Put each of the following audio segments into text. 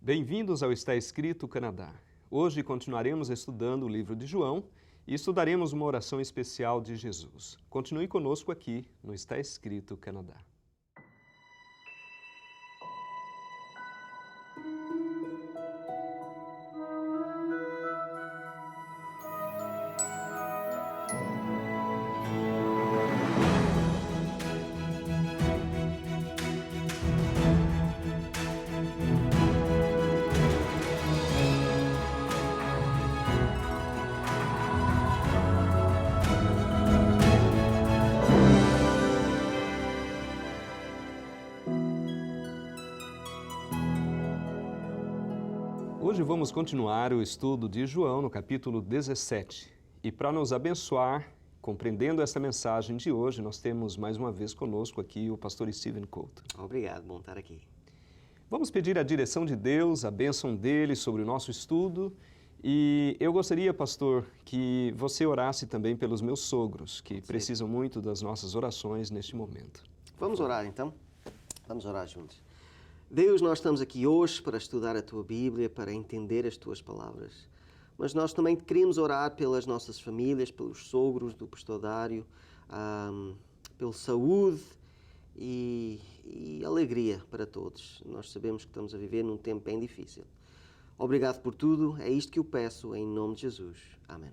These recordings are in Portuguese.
Bem-vindos ao Está Escrito Canadá. Hoje continuaremos estudando o livro de João e estudaremos uma oração especial de Jesus. Continue conosco aqui no Está Escrito Canadá. Hoje vamos continuar o estudo de João no capítulo 17. E para nos abençoar, compreendendo esta mensagem de hoje, nós temos mais uma vez conosco aqui o pastor Steven Couto. Obrigado, bom estar aqui. Vamos pedir a direção de Deus, a bênção dele sobre o nosso estudo. E eu gostaria, pastor, que você orasse também pelos meus sogros, que precisam muito das nossas orações neste momento. Vamos orar então? Vamos orar juntos. Deus, nós estamos aqui hoje para estudar a Tua Bíblia, para entender as Tuas palavras. Mas nós também queremos orar pelas nossas famílias, pelos sogros do pastor Dário, pela saúde e alegria para todos. Nós sabemos que estamos a viver num tempo bem difícil. Obrigado por tudo, é isto que eu peço em nome de Jesus. Amém.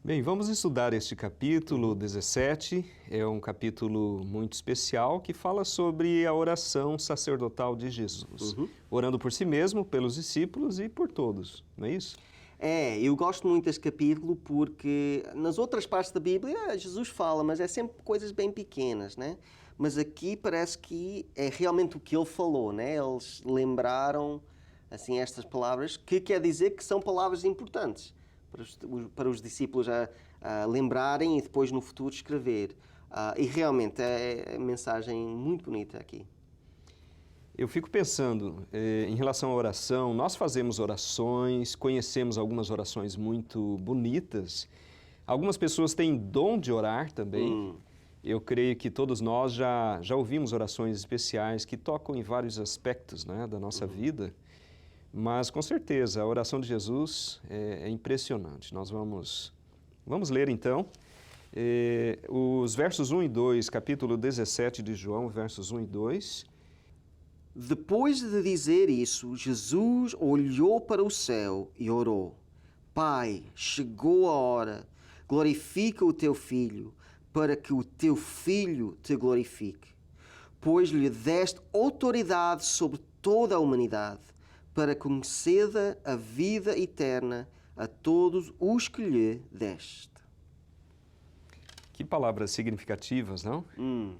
Bem, vamos estudar este capítulo 17, é um capítulo muito especial que fala sobre a oração sacerdotal de Jesus, orando por si mesmo, pelos discípulos e por todos, não é isso? Eu gosto muito deste capítulo porque nas outras partes da Bíblia Jesus fala, mas é sempre coisas bem pequenas, né? Mas aqui parece que é realmente o que ele falou, né? Eles lembraram assim estas palavras, que quer dizer que são palavras importantes para os discípulos a lembrarem e depois no futuro escrever. E realmente é uma mensagem muito bonita aqui. Eu fico pensando, em relação à oração, nós fazemos orações, conhecemos algumas orações muito bonitas. Algumas pessoas têm dom de orar também. Eu creio que todos nós já ouvimos orações especiais que tocam em vários aspectos, né, da nossa vida. Mas, com certeza, a oração de Jesus é impressionante. Nós vamos ler, então, os versos 1 e 2, capítulo 17 de João, versos 1 e 2. Depois de dizer isso, Jesus olhou para o céu e orou. Pai, chegou a hora. Glorifica o Teu Filho, para que o Teu Filho Te glorifique. Pois lhe deste autoridade sobre toda a humanidade, para conceda a vida eterna a todos os que lhe deste. Que palavras significativas, não?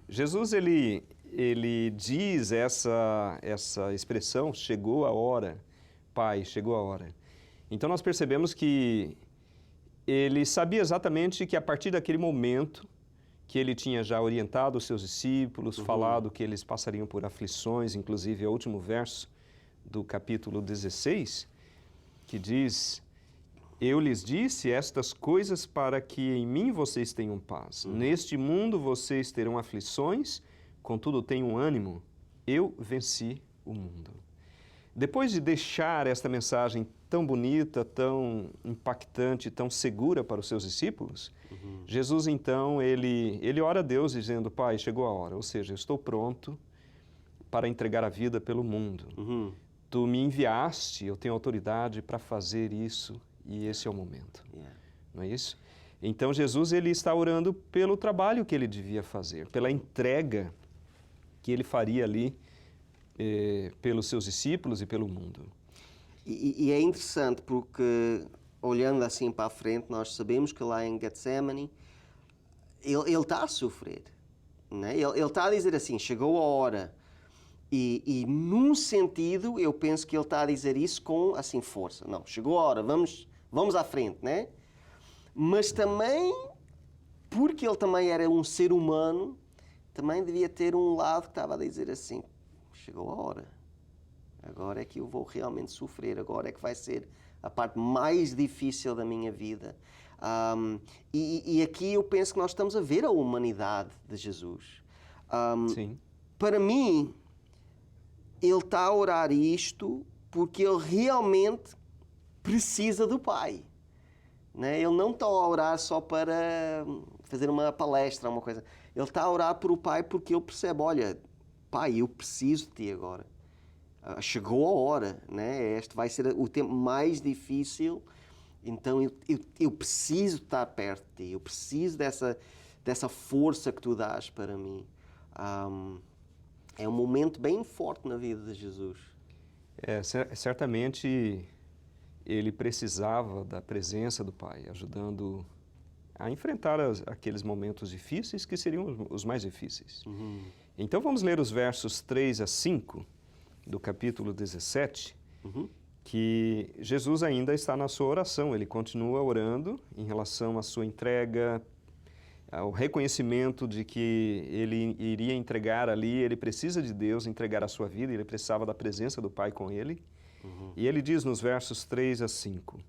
Jesus, ele diz essa expressão, chegou a hora, Pai, chegou a hora. Então nós percebemos que ele sabia exatamente que a partir daquele momento que ele tinha já orientado os seus discípulos, falado que eles passariam por aflições, inclusive é o último verso do capítulo 16, que diz: eu lhes disse estas coisas para que em mim vocês tenham paz. Neste mundo vocês terão aflições, contudo tenham ânimo, eu venci o mundo. Depois de deixar esta mensagem tão bonita, tão impactante, tão segura para os seus discípulos, Jesus então, ele ora a Deus dizendo: Pai, chegou a hora, ou seja, eu estou pronto para entregar a vida pelo mundo. Tu me enviaste, eu tenho autoridade para fazer isso e esse é o momento. Não é isso? Então Jesus, ele está orando pelo trabalho que ele devia fazer, pela entrega que ele faria ali pelos seus discípulos e pelo mundo. E é interessante porque, olhando assim para a frente, nós sabemos que lá em Getsemane, ele está a sofrer. Né? Ele está a dizer assim, chegou a hora. E num sentido, eu penso que ele está a dizer isso com, assim, força. Não, chegou a hora, vamos à frente, né? Mas também, porque ele também era um ser humano, também devia ter um lado que estava a dizer assim, chegou a hora. Agora é que eu vou realmente sofrer, agora é que vai ser a parte mais difícil da minha vida. E aqui eu penso que nós estamos a ver a humanidade de Jesus. Sim. Para mim, ele está a orar isto porque ele realmente precisa do Pai. Né? Ele não está a orar só para fazer uma palestra, uma coisa. Ele está a orar por o Pai porque ele percebe, olha, Pai, eu preciso de Ti agora. Chegou a hora, né? Este vai ser o tempo mais difícil, então eu preciso estar perto de Ti, eu preciso dessa força que Tu dás para mim. É um momento bem forte na vida de Jesus. Certamente ele precisava da presença do Pai, ajudando a enfrentar aqueles momentos difíceis que seriam os mais difíceis. Então vamos ler os versos 3 a 5 do capítulo 17, que Jesus ainda está na sua oração, ele continua orando em relação à sua entrega, ao reconhecimento de que ele iria entregar ali, ele precisa de Deus, entregar a sua vida, ele precisava da presença do Pai com ele. E ele diz nos versos 3 a 5,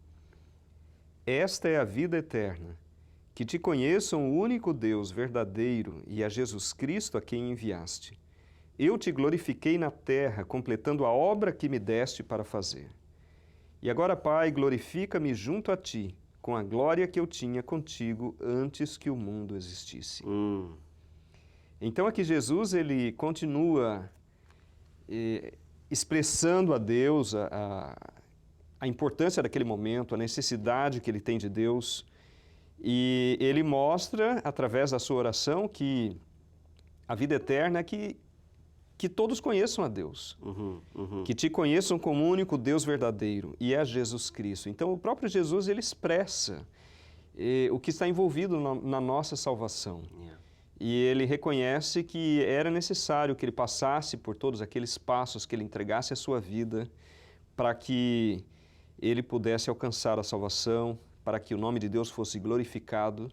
esta é a vida eterna, que te conheçam o único Deus verdadeiro e a Jesus Cristo a quem enviaste. Eu te glorifiquei na terra, completando a obra que me deste para fazer. E agora, Pai, glorifica-me junto a Ti, com a glória que eu tinha contigo antes que o mundo existisse. Então aqui Jesus, ele continua expressando a Deus a importância daquele momento, a necessidade que ele tem de Deus, e ele mostra, através da sua oração, que a vida eterna é que todos conheçam a Deus, que te conheçam como o único Deus verdadeiro, e é Jesus Cristo. Então, o próprio Jesus, ele expressa o que está envolvido na nossa salvação. E ele reconhece que era necessário que ele passasse por todos aqueles passos, que ele entregasse a sua vida para que ele pudesse alcançar a salvação, para que o nome de Deus fosse glorificado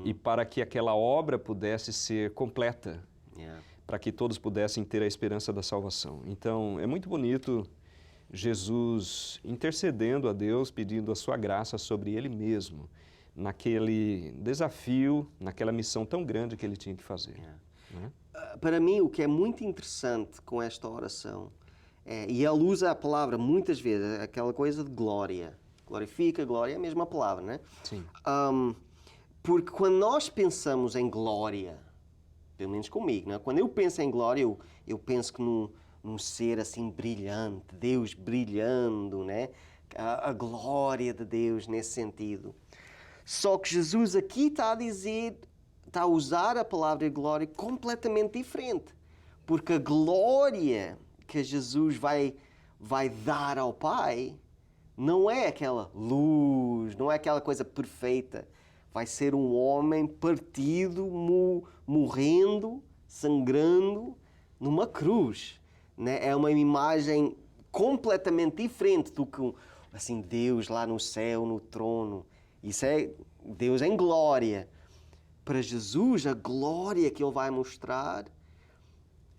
e para que aquela obra pudesse ser completa, para que todos pudessem ter a esperança da salvação. Então, é muito bonito Jesus intercedendo a Deus, pedindo a sua graça sobre ele mesmo, naquele desafio, naquela missão tão grande que ele tinha que fazer. Né? Para mim, o que é muito interessante com esta oração, e ele usa a palavra muitas vezes, aquela coisa de glória. Glorifica, glória é a mesma palavra, né? Sim. Porque quando nós pensamos em glória, pelo menos comigo, né? Quando eu penso em glória, eu penso que num ser assim brilhante, Deus brilhando, né? A glória de Deus nesse sentido. Só que Jesus aqui está a usar a palavra glória completamente diferente. Porque a glória que Jesus vai dar ao Pai não é aquela luz, não é aquela coisa perfeita. Vai ser um homem partido, morrendo, sangrando numa cruz. Né? É uma imagem completamente diferente do que assim, Deus lá no céu, no trono. Isso é Deus em glória. Para Jesus, a glória que Ele vai mostrar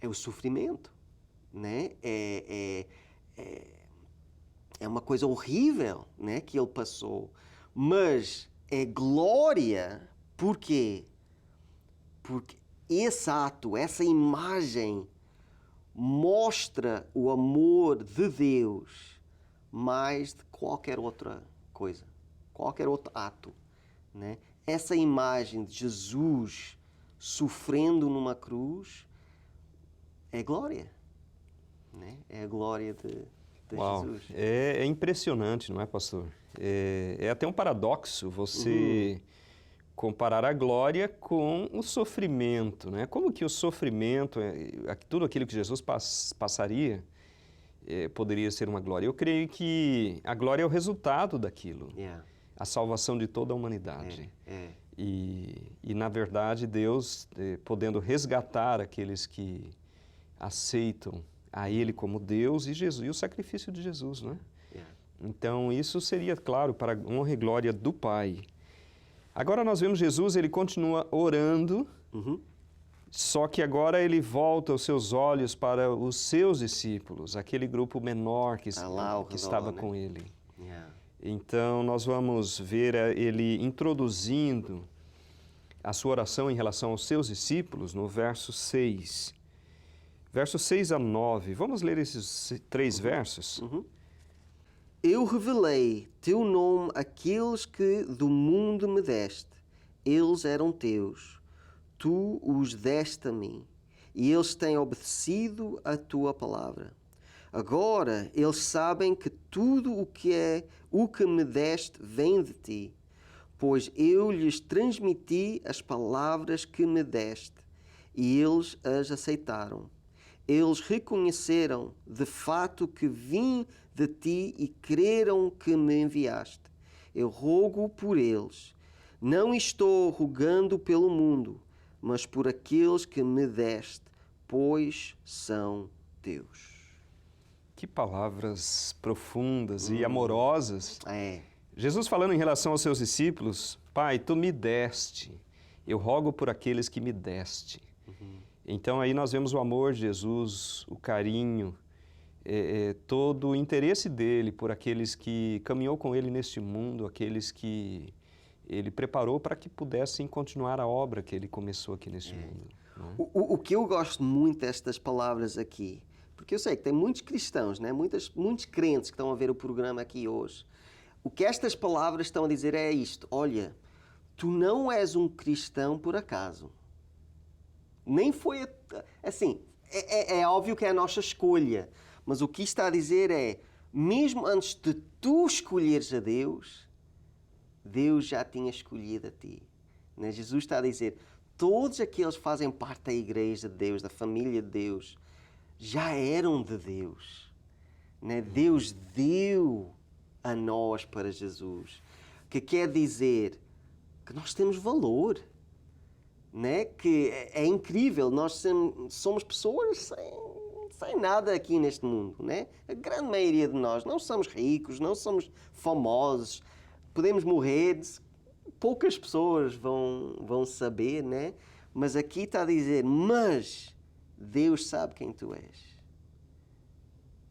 é o sofrimento. Né? É uma coisa horrível, né, que Ele passou. Mas é glória, por quê? Porque esse ato, essa imagem, mostra o amor de Deus mais de qualquer outra coisa, qualquer outro ato. Né? Essa imagem de Jesus sofrendo numa cruz é glória. Né? É a glória de Jesus. É impressionante, não é, pastor? É até um paradoxo você comparar a glória com o sofrimento, né? Como que o sofrimento, tudo aquilo que Jesus passaria, poderia ser uma glória? Eu creio que a glória é o resultado daquilo, a salvação de toda a humanidade. E na verdade, Deus, podendo resgatar aqueles que aceitam a Ele como Deus e Jesus, e o sacrifício de Jesus, né? Então, isso seria, claro, para a honra e glória do Pai. Agora nós vemos Jesus, ele continua orando, só que agora ele volta os seus olhos para os seus discípulos, aquele grupo menor que estava com ele. Então, nós vamos ver ele introduzindo a sua oração em relação aos seus discípulos no verso 6. Versos 6 a 9. Vamos ler esses 3 versos? Eu revelei teu nome àqueles que do mundo me deste. Eles eram teus. Tu os deste a mim. E eles têm obedecido a tua palavra. Agora eles sabem que tudo o que me deste vem de ti, pois eu lhes transmiti as palavras que me deste, e eles as aceitaram. Eles reconheceram de fato que vim de ti e creram que me enviaste. Eu rogo por eles. Não estou rogando pelo mundo, mas por aqueles que me deste, pois são teus. Que palavras profundas e amorosas. É. Jesus falando em relação aos seus discípulos, Pai, tu me deste, eu rogo por aqueles que me deste. Então aí nós vemos o amor de Jesus, o carinho, todo o interesse dele por aqueles que caminhou com ele neste mundo, aqueles que ele preparou para que pudessem continuar a obra que ele começou aqui neste mundo. Não é? O que eu gosto muito destas palavras aqui, porque eu sei que tem muitos cristãos, né? Muitos crentes que estão a ver o programa aqui hoje. O que estas palavras estão a dizer é isto: olha, tu não és um cristão por acaso. Nem foi assim, é óbvio que é a nossa escolha, mas o que está a dizer é, mesmo antes de tu escolheres a Deus, Deus já tinha escolhido a ti. Né? Jesus está a dizer, todos aqueles que fazem parte da igreja de Deus, da família de Deus, já eram de Deus. Né? Deus deu a nós para Jesus, que quer dizer que nós temos valor. Né? Que é incrível, nós somos pessoas sem nada aqui neste mundo, né? A grande maioria de nós não somos ricos, não somos famosos, podemos morrer, poucas pessoas vão saber, né? Mas aqui está a dizer, mas Deus sabe quem tu és.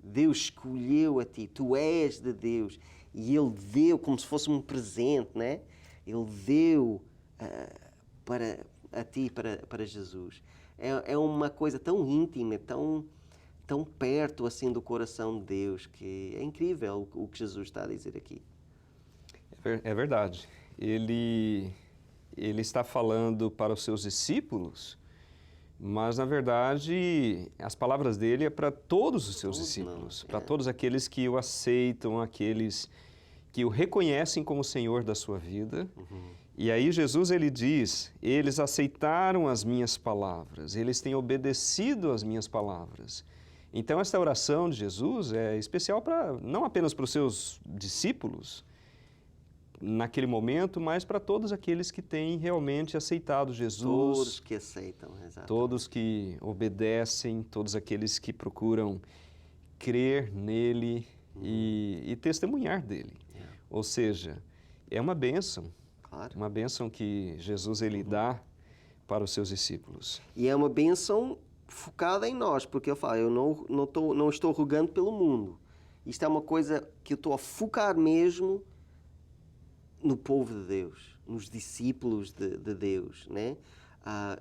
Deus escolheu a ti, tu és de Deus, e Ele deu como se fosse um presente, né? Ele deu a ti, para Jesus. É uma coisa tão íntima, tão perto assim do coração de Deus, que é incrível o que Jesus está a dizer aqui. É verdade. Ele está falando para os seus discípulos, mas na verdade as palavras dele é para todos os seus discípulos, para todos aqueles que o aceitam, aqueles que o reconhecem como Senhor da sua vida. E aí Jesus ele diz, eles aceitaram as minhas palavras, eles têm obedecido às minhas palavras. Então esta oração de Jesus é especial não apenas para os seus discípulos naquele momento, mas para todos aqueles que têm realmente aceitado Jesus. Todos que aceitam, exato. Todos que obedecem, todos aqueles que procuram crer nele e testemunhar dele. Ou seja, é uma bênção. Claro. Uma bênção que Jesus ele dá para os seus discípulos. E é uma bênção focada em nós, porque ele fala, eu não estou rogando pelo mundo. Isto é uma coisa que eu estou a focar mesmo no povo de Deus, nos discípulos de Deus, né?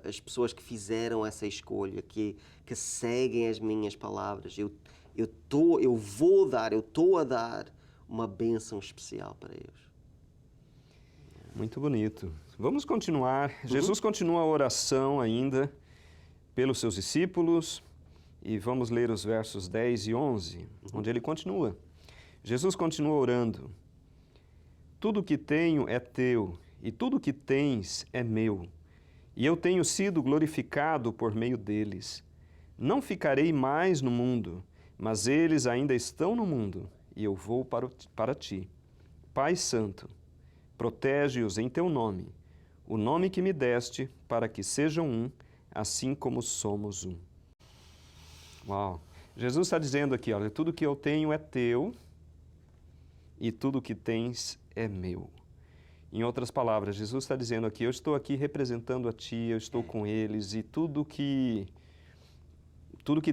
As pessoas que fizeram essa escolha, que seguem as minhas palavras. Eu estou a dar uma bênção especial para eles. Muito bonito. Vamos continuar. Jesus continua a oração ainda pelos seus discípulos e vamos ler os versos 10 e 11, onde ele continua. Jesus continua orando. Tudo que tenho é teu e tudo que tens é meu, e eu tenho sido glorificado por meio deles. Não ficarei mais no mundo, mas eles ainda estão no mundo e eu vou para ti. Pai Santo, protege-os em teu nome, o nome que me deste, para que sejam um, assim como somos um. Uau! Jesus está dizendo aqui, olha, tudo que eu tenho é teu e tudo que tens é meu. Em outras palavras, Jesus está dizendo aqui, eu estou aqui representando a ti, eu estou com eles e tudo que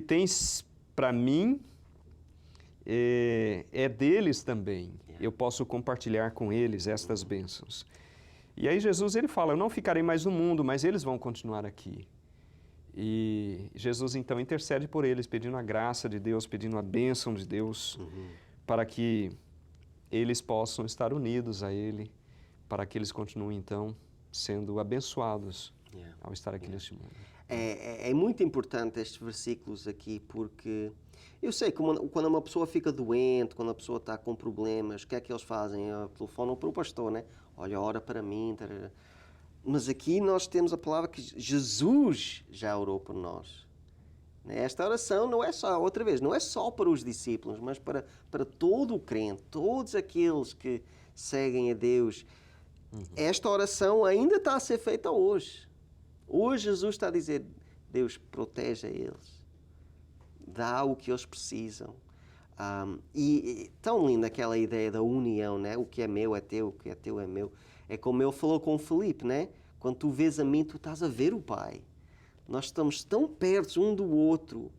tens para mim é deles também. Eu posso compartilhar com eles estas bênçãos. E aí Jesus ele fala, eu não ficarei mais no mundo, mas eles vão continuar aqui. E Jesus então intercede por eles, pedindo a graça de Deus, pedindo a bênção de Deus, para que eles possam estar unidos a Ele, para que eles continuem então sendo abençoados ao estar aqui neste mundo. É muito importante estes versículos aqui, porque eu sei que quando uma pessoa fica doente, quando a pessoa está com problemas, o que é que eles fazem? Telefonam para o pastor, né? Olha, ora para mim. Tarará. Mas aqui nós temos a palavra que Jesus já orou por nós. Esta oração não é só, outra vez, não é só para os discípulos, mas para todo o crente, todos aqueles que seguem a Deus. Esta oração ainda está a ser feita hoje. Hoje Jesus está a dizer, Deus proteja eles, dá o que eles precisam. E tão linda aquela ideia da união, né? O que é meu é teu, o que é teu é meu. É como ele falou com o Filipe, né? Quando tu vês a mim, tu estás a ver o Pai. Nós estamos tão perto um do outro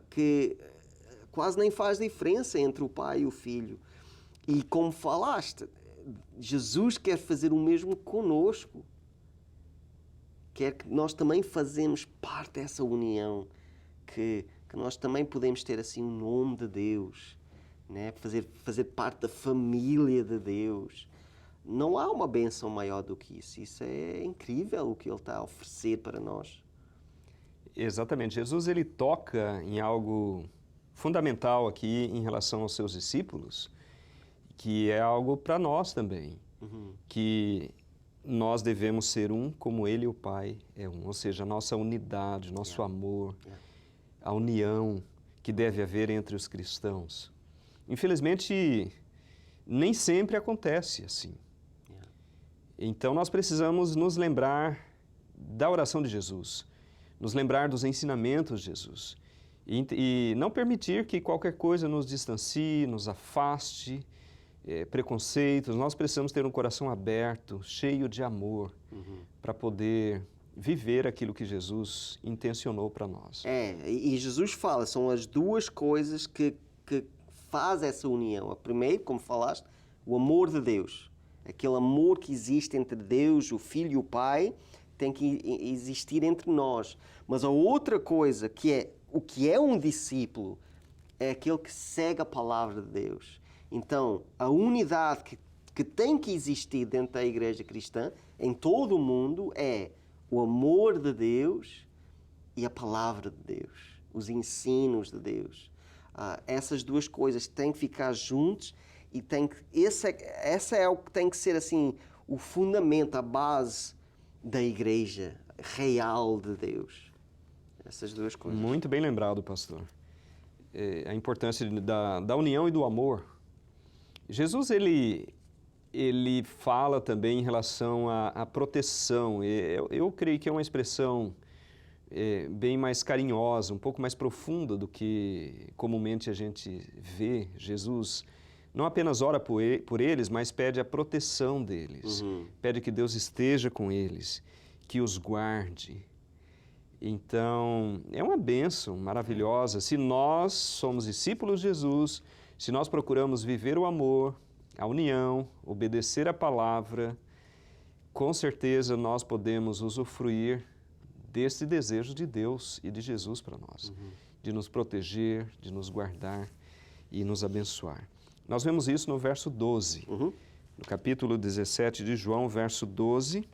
que quase nem faz diferença entre o Pai e o Filho. E como falaste, Jesus quer fazer o mesmo conosco. Quer que nós também fazemos parte dessa união, que nós também podemos ter assim o nome de Deus, né? fazer parte da família de Deus. Não há uma bênção maior do que isso. Isso é incrível o que Ele está a oferecer para nós. Exatamente. Jesus ele toca em algo fundamental aqui em relação aos seus discípulos, que é algo para nós também, que nós devemos ser um como Ele e o Pai é um, ou seja, a nossa unidade, nosso amor, a união que deve haver entre os cristãos. Infelizmente, nem sempre acontece assim. Então, nós precisamos nos lembrar da oração de Jesus, nos lembrar dos ensinamentos de Jesus e não permitir que qualquer coisa nos distancie, nos afaste, preconceitos. Nós precisamos ter um coração aberto, cheio de amor, para poder viver aquilo que Jesus intencionou para nós. E Jesus fala, são as duas coisas que faz essa união. A primeira, como falaste, o amor de Deus. Aquele amor que existe entre Deus, o Filho e o Pai, tem que existir entre nós. Mas a outra coisa, o que é um discípulo, é aquele que segue a palavra de Deus. Então, a unidade que tem que existir dentro da igreja cristã, em todo o mundo, é o amor de Deus e a palavra de Deus, os ensinos de Deus. Essas duas coisas têm que ficar juntos e essa é o que tem que ser assim, o fundamento, a base da igreja real de Deus. Essas duas coisas. Muito bem lembrado, pastor. A importância da união e do amor. Jesus, ele fala também em relação à proteção. Eu creio que é uma expressão bem mais carinhosa, um pouco mais profunda do que comumente a gente vê. Jesus não apenas ora por eles, mas pede a proteção deles. Pede que Deus esteja com eles, que os guarde. Então, é uma bênção maravilhosa. Se nós somos discípulos de Jesus, se nós procuramos viver o amor, a união, obedecer a palavra, com certeza nós podemos usufruir desse desejo de Deus e de Jesus para nós, de nos proteger, de nos guardar e nos abençoar. Nós vemos isso no verso 12, no capítulo 17 de João, verso 12.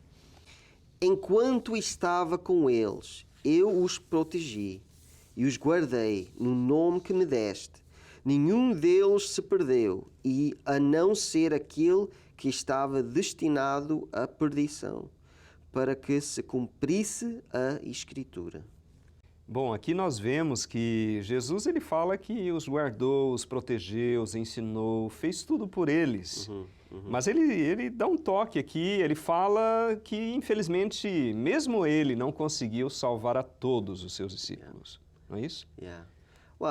Enquanto estava com eles, eu os protegi e os guardei no nome que me deste. Nenhum deles se perdeu, e a não ser aquele que estava destinado à perdição, para que se cumprisse a Escritura. Bom, aqui nós vemos que Jesus ele fala que os guardou, os protegeu, os ensinou, fez tudo por eles. Mas ele dá um toque aqui, ele fala que infelizmente mesmo ele não conseguiu salvar a todos os seus discípulos. Não é isso?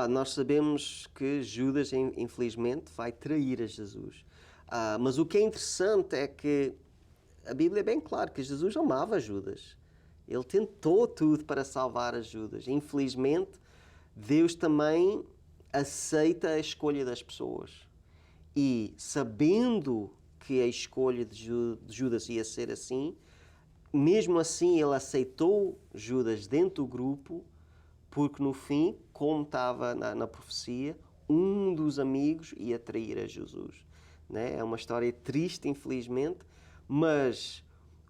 Nós sabemos que Judas, infelizmente, vai trair a Jesus. Mas o que é interessante é que a Bíblia é bem clara que Jesus amava Judas. Ele tentou tudo para salvar a Judas. Infelizmente, Deus também aceita a escolha das pessoas. E sabendo que a escolha de Judas ia ser assim, mesmo assim ele aceitou Judas dentro do grupo, porque no fim, como estava na profecia, um dos amigos ia trair a Jesus. Né? É uma história triste, infelizmente, mas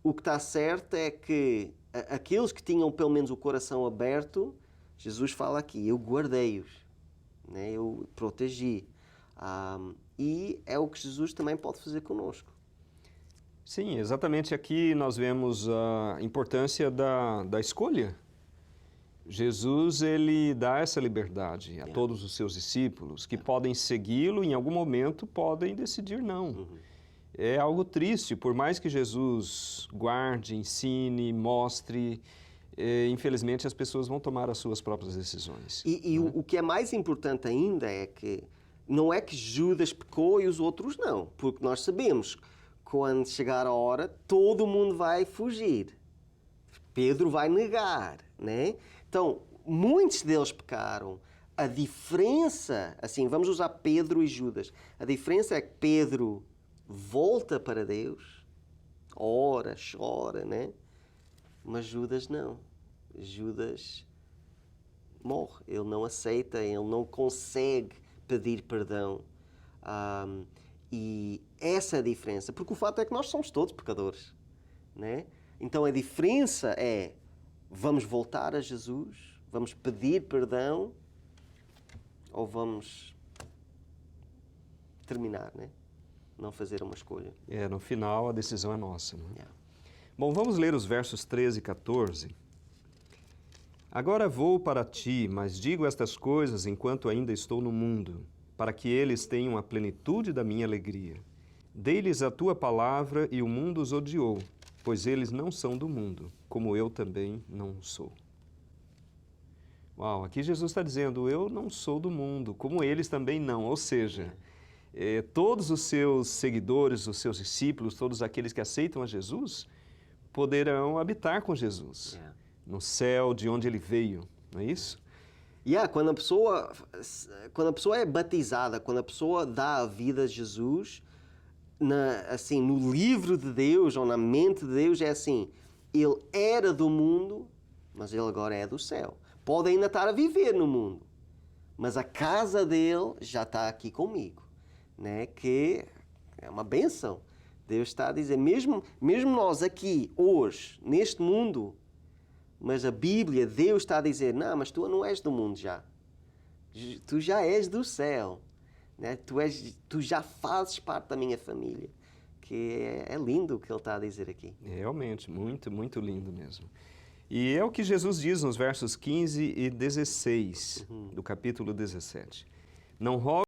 o que está certo é que aqueles que tinham pelo menos o coração aberto, Jesus fala aqui, eu guardei-os, né? Eu protegi. E é o que Jesus também pode fazer conosco. Sim, exatamente aqui nós vemos a importância da escolha. Jesus, ele dá essa liberdade a todos os seus discípulos, que podem segui-lo, em algum momento podem decidir não. É algo triste, por mais que Jesus guarde, ensine, mostre, infelizmente as pessoas vão tomar as suas próprias decisões. O que é mais importante ainda é que não é que Judas pecou e os outros não, porque nós sabemos que quando chegar a hora todo mundo vai fugir. Pedro vai negar, né? Então, muitos deles pecaram. A diferença, assim, vamos usar Pedro e Judas. A diferença é que Pedro volta para Deus, ora, chora, né? Mas Judas não. Judas morre. Ele não aceita, ele não consegue pedir perdão. E essa é a diferença. Porque o fato é que nós somos todos pecadores, né? Então a diferença é, vamos voltar a Jesus, vamos pedir perdão ou vamos terminar, né? Não fazer uma escolha. No final a decisão é nossa. Né? Yeah. Bom, vamos ler os versos 13 e 14. Agora vou para ti, mas digo estas coisas enquanto ainda estou no mundo, para que eles tenham a plenitude da minha alegria. Dei-lhes a tua palavra e o mundo os odiou, pois eles não são do mundo, como eu também não sou. Uau, aqui Jesus está dizendo, eu não sou do mundo, como eles também não. Ou seja, todos os seus seguidores, os seus discípulos, todos aqueles que aceitam a Jesus, poderão habitar com Jesus, no céu de onde ele veio, não é isso? Quando a pessoa é batizada, quando a pessoa dá a vida a Jesus, assim, no livro de Deus ou na mente de Deus, é assim, ele era do mundo, mas ele agora é do céu. Pode ainda estar a viver no mundo, mas a casa dele já está aqui comigo, né? Que é uma bênção. Deus está a dizer, mesmo nós aqui, hoje, neste mundo, mas a Bíblia, Deus está a dizer, não, mas tu não és do mundo já. Tu já és do céu. Né? Tu já fazes parte da minha família. Que é lindo o que ele está a dizer aqui. Realmente, muito, muito lindo mesmo. E é o que Jesus diz nos versos 15 e 16 do capítulo 17. Não rogo